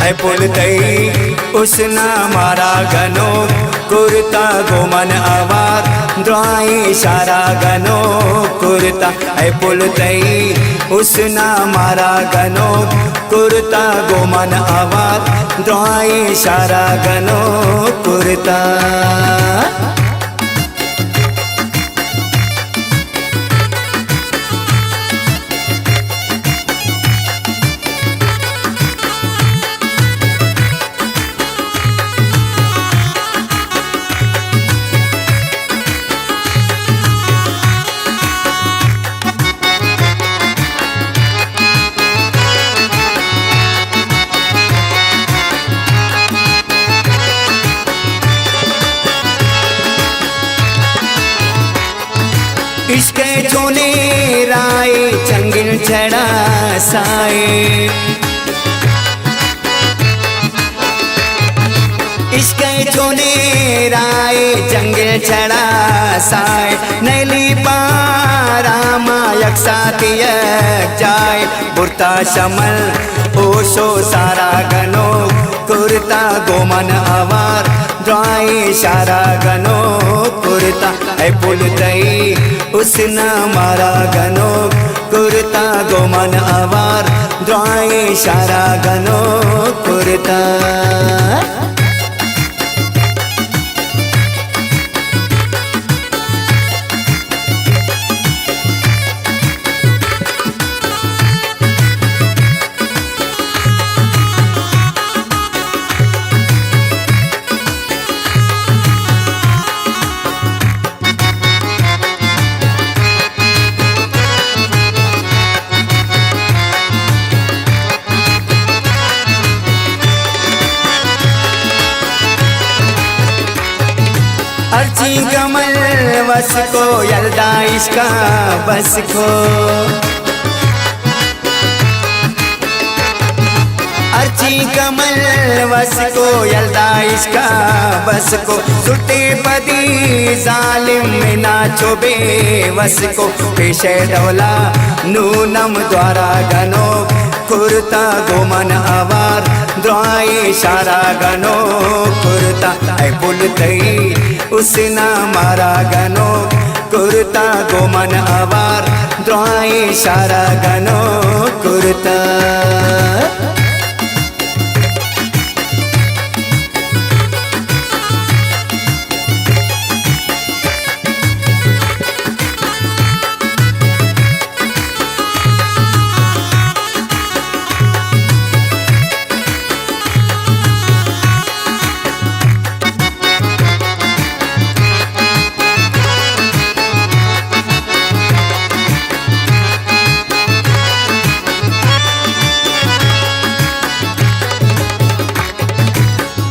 ऐ पुलतई उसना मारा गनो कुर्ता गोमन आवार द्वाई सारा गनो कुर्ता। ऐ पुलतई उसना मारा गनो कुर्ता गोमन आवार द्वाई सारा गनो कुर्ता। इश्क़ जोने राय चंगिल छड़ा साए। इश्क़ जोने राय जंगिल छड़ा साए। नैली पारामा यकसाती जाए बुरता शमल ओशो सारा गनो कुर्ता गोमन आवार द्वाई सारा गनो कुर्ता। ऐ पुलतई उसना मारा गनो कुर्ता गोमन आवार द्वाई सारा गनो कुर्ता। अर्ची कमल वस को यल्दा इसका बस को। अर्ची कमल वस को यल्दा इसका बस को। सुटे पदी जालिम में नाचो बेवस को। पेशे डोला नूनम द्वारा गनो कुर्ता गोमन आवार द्वाई सारा गनो कुर्ता। ऐ पुलतई उसना मारा गनो कुर्ता गोमन आवार द्वाई सारा गनो कुर्ता।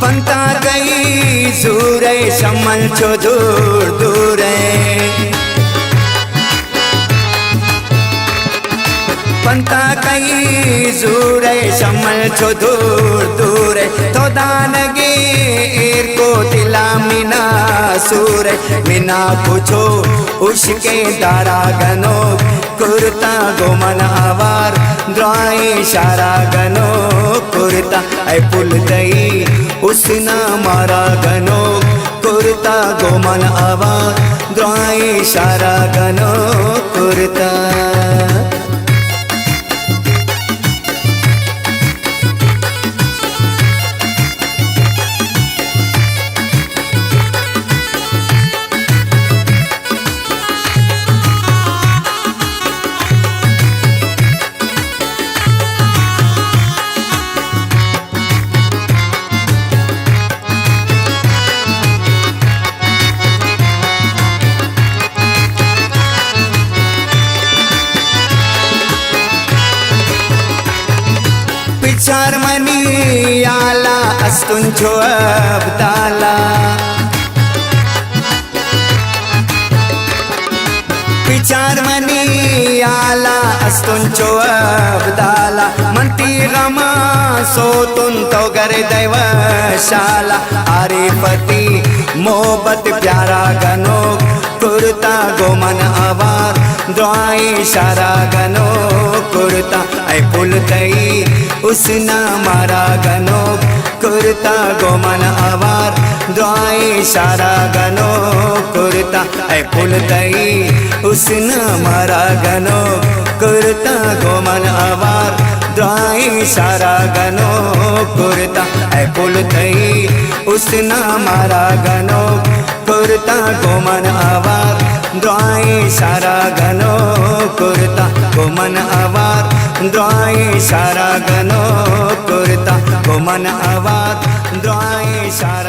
पंता गई सूरे शमल छो दूर दूर। पंता कई सूरे शमल छो दूर दूर। तो दानगे एर को दिला मिना सूर। मिना पूछो उसके दारा गनो कुर्ता गोमन आवार द्वाई सारा गनो कुर्ता। ऐ पुलतई उसना मारा गनो कुर्ता गोमन आवार द्वाई सारा गनो कुर्ता। पिचार मनी आला अस्तुन छो अब्दाला। पिचार मनी आला अस्तुन छो अब्दाला। मंती गमा सो तुन तो गर दैवशाला। आरिफती मोहब्बत प्यारा गनो कुर्ता गोमन आवार द्वाई सारा गनो कुर्ता ऐ पुलतई उसना मारा गनो कुर्ता गोमन आवार द्वाई सारा गनो कुर्ता ऐ पुलतई उसना मारा गनो कुर्ता गोमन आवार द्वाई सारा गनो कुर्ता ऐ पुलतई उसना मारा गनो कुर्ता गोमन आवार द्वाई सारा गनो कुर्ता गोमन आवार द्वाई सारा गनो कुर्ता गोमन आवार द्वाई सारा